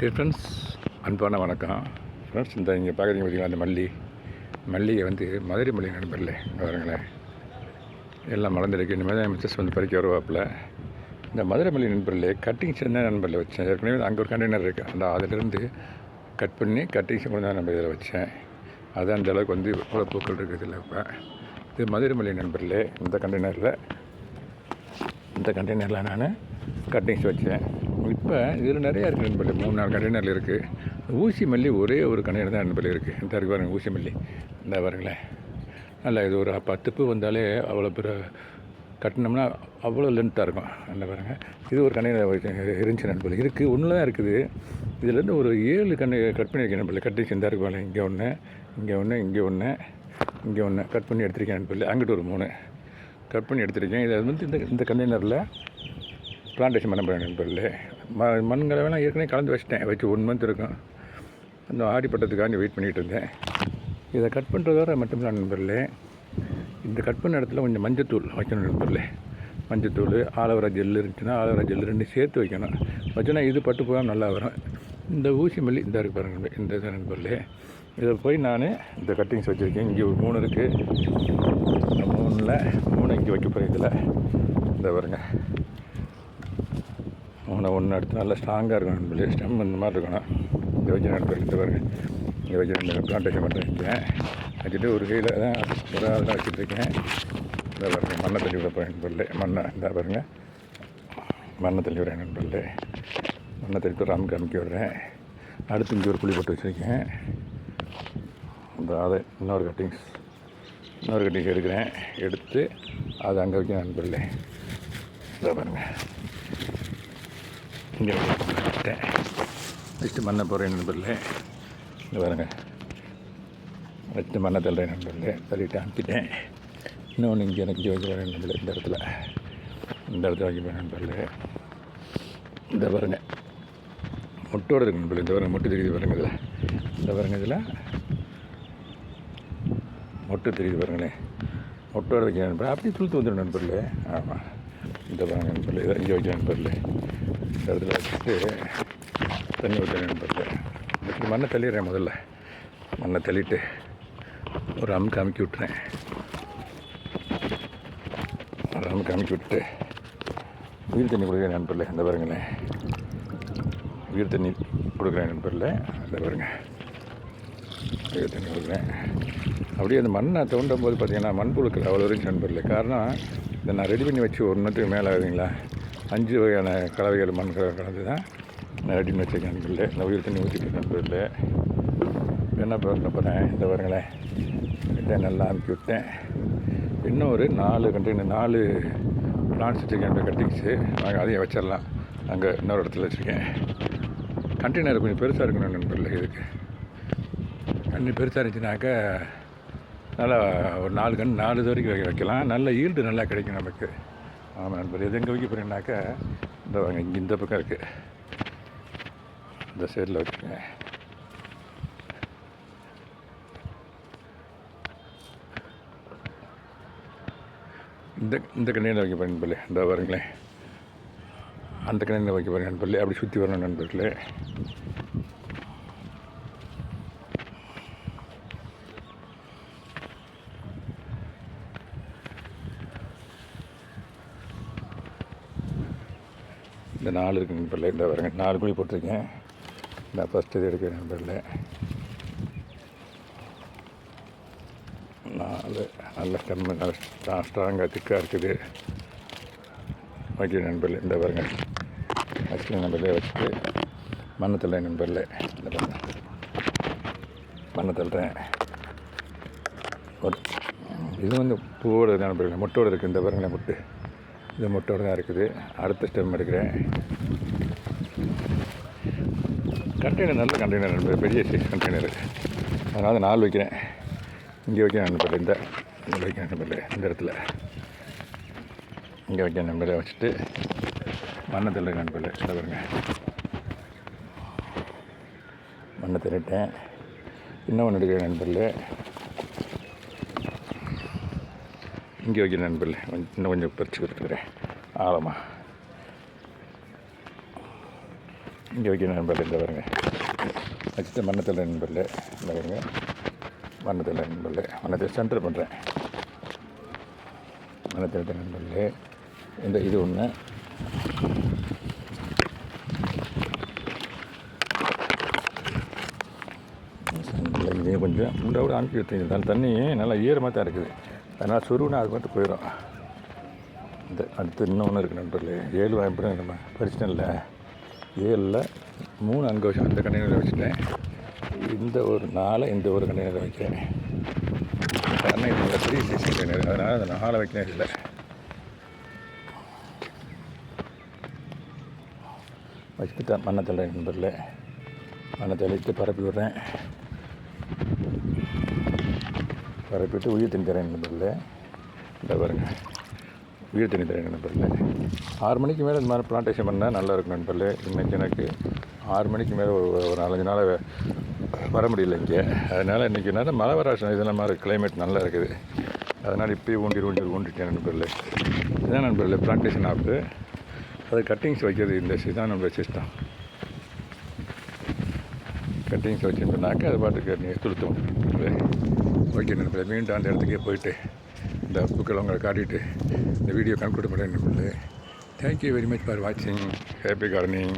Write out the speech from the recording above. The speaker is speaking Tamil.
டியர் ஃப்ரெண்ட்ஸ், அன்பான வணக்கம் ஃப்ரெண்ட்ஸ். இந்த இங்கே பார்க்குறீங்க பார்த்தீங்களா, அந்த மல்லிகை வந்து மதுரை மல்லிகை நண்பர்களே. பாருங்களேன், எல்லாம் மலர்ந்துருக்கு. இனிமேல் தான் மிஸ்ஸஸ் வந்து பறிக்க வருவாப்பில். இந்த மதுரை மல்லிகை நண்பர்களே கட்டிங்ஸ் என்ன நண்பரில் வச்சேன். ஏற்கனவே அங்கே ஒரு கண்டெய்னர் இருக்குது, அந்த அதிலிருந்து கட் பண்ணி கட்டிங்ஸ் கொண்டு தான் நம்ம இதில் வச்சேன். அது அந்த அளவுக்கு வந்து இவ்வளோ பூக்கள் இருக்குது இதில். இப்போ இது மதுரை மல்லிகை நண்பர்களே. இந்த கண்டெய்னரில் நான் கட்டிங்ஸ் வச்சேன். இப்போ இதில் நிறையா இருக்குது நண்பர்களே. 3-4 கண்டெய்னரில் இருக்குது. ஊசி மல்லி ஒரே ஒரு கண்டெய்னர் தான் நண்பர்களே இருக்குது. இந்த இருக்கு பாருங்கள், ஊசி மல்லி. இந்த பாருங்களேன், நல்லா இது ஒரு 10 பூ வந்தாலே அவ்வளோ கட்டினோம்னா அவ்வளோ லென்த்தாக இருக்கும். அந்த பாருங்கள், இது ஒரு கண்டெய்னர் இருந்துச்சு நண்பர்களே. இருக்குது, ஒன்று தான் இருக்குது. இதுலேருந்து ஒரு 7 கட் பண்ணியிருக்கேன் நண்பர்களே. கட்டிங்ஸ் இந்த இருக்கு பாருங்கள். இங்கே ஒன்று, இங்கே ஒன்று, இங்கே ஒன்று கட் பண்ணி எடுத்திருக்கேன் நண்பர்களே. அங்கிட்டு ஒரு 3 கட் பண்ணி எடுத்திருக்கேன். இதை வந்து இந்த கண்டெய்னரில் பிளான்டேஷன் பண்ண போகிறேன் நண்பர்களே. மண்களை வேணால் ஏற்கனவே கலந்து வச்சு 1 மந்த் இருக்கும். அந்த ஆடிப்பட்டத்துக்காண்டி வெயிட் பண்ணிகிட்டு இருந்தேன். இதை கட் பண்ணுறதோட மட்டும் தான் நண்பர்களே, இந்த கட் பண்ண இடத்துல கொஞ்சம் மஞ்சத்தூள் வைக்கணும் நண்பர்களே. மஞ்சத்தூள், ஆலோவேரா ஜெல் இருந்துச்சுன்னா ஆலோவேரா ஜெல் 2 சேர்த்து வைக்கணும். வச்சோன்னா இது பட்டு போகாமல் நல்லா வரும். இந்த ஊசி மல்லி இந்த இருக்கு பாருங்கள், இந்த இது நண்பர்களே. இதை போய் நான் இந்த கட்டிங்ஸ் வச்சுருக்கேன். இங்கே ஒரு 3 இருக்குது. இந்த 3 இங்கே வைக்க போகிறேன். இதில் இந்த பாருங்கள், 1 எடுத்து நல்லா ஸ்ட்ராங்காக இருக்கணும் நண்பர்களே. ஸ்டெம் இந்த மாதிரி இருக்கணும். இந்த வச்சு நண்பர்கள் இந்த பாருங்கள், இங்கே வச்சு பிளான்டேஷன் மட்டும் வச்சுருக்கேன். வச்சுட்டு ஒரு கையில் தான் ஒரு ஆள் தான் வச்சுட்ருக்கேன். இந்த பாருங்கள், மண்ணை தள்ளி விட போகிறேன் நண்பர்களே. இந்த பாருங்கள், மண்ணை தள்ளி விடுறேன் நண்பர்களே. மண்ணை தள்ளி ராமுக்கு அமுக்கி விடுறேன். அடுத்து இங்கே ஒரு குழி போட்டு வச்சுருக்கேன். அதை இன்னொரு கட்டிங்ஸ் எடுக்கிறேன். எடுத்து அதை அங்கே வைக்க நண்பர்களே. இதை பாருங்கள், இங்கே வச்சுட்டேன். வச்சுட்டு மண்ணை போடுறேன் நண்பர்களே. இங்கே பாருங்கள், வச்சுட்டு மண்ணை தள்ளுறேன் நண்பர்களே. தள்ளிட்டு அனுப்பிட்டேன். இன்னொன்று இங்கே எனக்கு வைக்க போகிறேன் நண்பர்களே. இந்த இடத்துல வைக்க போகிறேன் நண்பர்களே. இந்த பாருங்கள், மொட்டோடு இருக்கு நண்பர்களே. இந்த பாருங்கள், மொட்டு தெரியுது பாருங்கள். இதில் இந்த பாருங்கள், இதில் மொட்டு தெரியுது பாருங்களேன். மொட்டோடு வைக்க நண்பர்களே. அப்படி துளுத்து வந்துடும் நண்பர்களே. ஆமாம், இந்த பாருங்கள் நண்பர்களே. இதை இங்கே வைக்க நண்பர்களே. இந்த இடத்துல வச்சுட்டு தண்ணி ஊற்றுறேன் நண்பர்களே. வச்சுட்டு மண்ணை தள்ளிடுறேன். முதல்ல மண்ணை தள்ளிட்டு ஒரு அமுக்கி விட்டுறேன். விட்டு உயிர் தண்ணி கொடுக்குறேன் நண்பர்களே. இந்த பாருங்களேன், உயிர் தண்ணி கொடுக்குறேன் நண்பர்களே. இந்த பாருங்கள், உயிர் தண்ணி கொடுக்குறேன். அப்படியே அந்த மண்ணை தோண்டும் போது பார்த்திங்கன்னா மண்புழுக்கள் அவ்வளோ இருந்துச்சு நண்பர்களே. காரணம், இதை நான் ரெடி பண்ணி வச்சு 1 மந்த்துக்கு மேலே ஆகுதுங்களா. 5 வகையான கலவைகள் மண் கலந்து தான் நான் ரெடி பண்ணி வச்சுருக்கேன் நண்பர்களே. இந்த உயிர் தண்ணி ஊற்றிட்டு நண்பர்களே. என்ன பண்ண போகிறேன், இந்த பாருங்களேன், இதை நல்லா அமுக்கி விட்டேன். இன்னும் ஒரு 4 பிளான்ஸ் வச்சுருக்கேன். கட்டிங்ஸு நாங்கள் அதையும் வச்சிடலாம். அங்கே இன்னொரு இடத்துல வச்சுருக்கேன். கண்டெய்னர் கொஞ்சம் பெருசாக இருக்கணும் நண்பர்களே. இதுக்கு கண்ணு பெருசாக இருந்துச்சுனாக்கா நல்லா ஒரு 4 இது வரைக்கும் வைக்கலாம். நல்ல ஈல்டு நல்லா கிடைக்கும் நமக்கு. ஆமாம் நண்பர். எது எங்கே வைக்க போகிறீங்கன்னாக்கா இந்த வாங்க, இங்கே இந்த பக்கம் இருக்குது. இந்த சைடில் வச்சுருக்கேன். இந்த கண்ணையில் வைக்க போகிறேன் நண்பர்களே. இந்த பாருங்களேன், அந்த கண்ணையில் வைக்க போகிறேன் நண்பர்களே. அப்படி சுற்றி வரணும் நண்பர்களே. இந்த 4 இருக்குது நண்பர்களே. இந்த பாருங்க, 4 குழி போட்டிருக்கேன். இந்த ஃபஸ்ட்டு இது எடுக்கிறேன் நண்பர்களே. 4 நல்ல ஸ்டெம், நல்ல ஸ்ட்ராங்காக திக்காக இருக்குது. வைக்கிறேன் நண்பர்களே. இந்த பாருங்க, வச்சுட்டு நண்பர்களே. வச்சுட்டு மண்ணை தள்ளுறேன் நண்பர்களே. இந்த பாருங்க, மண்ணை தள்ளுறேன். இது வந்து பூவோடு நண்பர்களே, மொட்டோடு இருக்குது. இந்த பாருங்களேன், மொட்டு இது மொட்டோடு தான் இருக்குது. அடுத்த ஸ்டெம் எடுக்கிறேன். கண்டெய்னர் நல்ல கண்டெய்னர் நண்பர், பெரிய சைஸ் கண்டெய்னர். அதனால் 4 வைக்கிறேன். இங்கே வைக்கிறேன் நண்பர்களே. இங்கே வைக்கிறேன் நண்பர்களே. இந்த இடத்துல இங்கே வைக்கிறேன் நண்பர்களே. வச்சுட்டு மண்ணை தள்ளுறேன் நண்பர்களே. இந்த பாருங்க, மண்ணை தள்ளிட்டேன். இன்னொன்று எடுக்கிறேன் நண்பர்களே. இங்கே வைக்கிறேன் நண்பர்களே. இன்னும் கொஞ்சம் பறிச்சு கொடுத்துக்கிறேன் ஆழமாக. இங்கே வைக்கணும் நண்பர்கள். இந்த பாருங்க வச்சுட்டு மண்ணத்தில் நண்பர்கள். இந்த பாருங்க மண்ணத்தில் நண்பர்கள். மண்ணத்தை சென்டர் பண்ணுறேன். மண்ணத்தில் நண்பர்கள். இந்த இது ஒன்று. இதையும் கொஞ்சம் முண்டாவோட அனுப்பி விட்டுருங்க. தண்ணி நல்லா ஈரமாக தான் இருக்குது. அதனால் சுருவுனா அது மட்டும் போயிடும். இந்த அடுத்து இன்னொன்று இருக்குது நண்பர்களே. 7 வாய்ப்பு நம்ம பிரச்சனை இல்லை. 7ல் 3 அங்கே வச்சு அந்த கண்டெய்னரில் வச்சுட்டேன். இந்த ஒரு 4 இந்த ஒரு கண்டெய்னரில் வைக்கிறேன். ஆனால் இது 3 சைஸ் கண்டெய்னர், அதனால் அந்த 4 வைக்கணும் இல்லை. வச்சுட்டு மண்ணத்தில் நண்பர்களே. மண்ணத்தை அழித்து பரப்பி விட்றேன். பரப்பிட்டு உயிர் தண்ணி தரேன் நண்பர்களே. இந்த பாருங்க உயிர் தண்ணி தரேன் நண்பர்களே. 6 மணிக்கு மேலே இந்த மாதிரி பிளான்டேஷன் பண்ணால் நல்லா இருக்கும் நண்பர்களே. இன்றைக்கி எனக்கு 6 மணிக்கு மேலே ஒரு 4-5 நாள் வர முடியல இங்கே. அதனால் இன்றைக்கி நிறைய மழை வர இதெல்லாம் மாதிரி கிளைமேட் நல்லா இருக்குது. அதனால் இப்போயே ஊண்டிட்டேன் நண்பர்களே. இதுதான் நண்பர்களே பிளான்டேஷன் ஆஃபு. அது கட்டிங்ஸ் வைக்கிறது இந்த இதுதான் நம்மளோட சிஸ்டம். கட்டிங்ஸ் வச்சுருந்தோம்னாக்க அது பாட்டுக்கு நீங்கள் துளுத்தும். ஓகே நண்பர்களே, மீண்டும் அந்த இடத்துக்கே போயிட்டு இந்த புக்களை உங்களை காட்டிட்டு இந்த வீடியோ கன்க்ளூட் பண்ணுறேன் நண்பர்களே. தேங்க்யூ வெரி மச் ஃபார் வாட்சிங். Happy gardening.